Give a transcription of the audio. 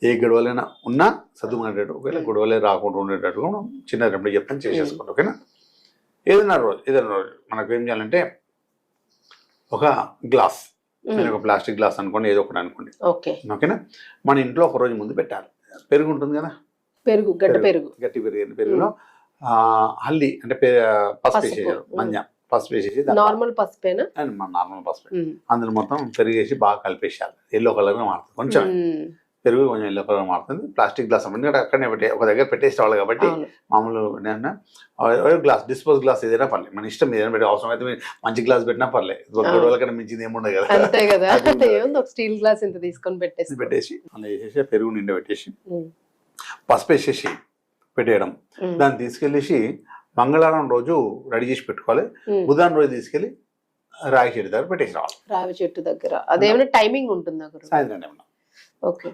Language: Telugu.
ఏ గొడవలైనా ఉన్నా సర్దుకునేటట్టు, ఒకవేళ గొడవలే రాకుండా ఉండేటట్టుగా మనం చిన్న రెమెడీ చెప్తాను చేసేసుకోండి. ఓకేనా? ఏదైనా రోజు మనకు ఏం చేయాలంటే ఒక గ్లాస్, ఒక ప్లాస్టిక్ గ్లాస్ అనుకోండి, ఏదో ఒకటి అనుకోండి, ఓకేనా? మన ఇంట్లో ఒక రోజు ముందు పెట్టాలి. పెరుగు ఉంటుంది కదా, గట్టి పెరుగులో హల్దీ అంటే పసుపు వేసేసారు, పసుపు వేసేసి నార్మల్ పసుపేనా, నార్మల్ పసుపు, అందులో మొత్తం పెరుగు వేసి బాగా కలిపేసేయాలి. ఎల్లో కలర్ గా మారుతుంది, కొంచెం పెరుగు కొంచెం ఎల్లో కలర్ మారుతుంది. ప్లాస్టిక్ గ్లాస్ ఎందుకంటే అక్కడనే ఒక దగ్గర పెట్టేసేవాళ్ళు కాబట్టి మామూలు గ్లాస్, డిస్పోజ్ గ్లాస్ ఏదైనా పర్లేదు, మన ఇష్టం ఏదైనా పెట్టి, అవసరం అయితే మంచి గ్లాస్ పెట్టినా పర్లేదు, గొడవల కన్నా మించింది ఏముండదు కదా. అంతే కదా, ఒక స్టీల్ గ్లాస్ ఇంత తీసుకొని పెట్టేసి అలా వేసేసి పెరుగు నిండా పెట్టేసి పసుపు వేసేసి పెట్టేయడం. దాన్ని తీసుకెళ్ళేసి మంగళవారం రోజు రెడీ చేసి పెట్టుకోవాలి. బుధవారం రోజు తీసుకెళ్ళి రావి చెట్టు దగ్గర పెట్టేసి రావాలి. రావి చెట్టు దగ్గర అదేమైనా టైమింగ్ ఉంటుందా? సాయంత్రం ఓకే.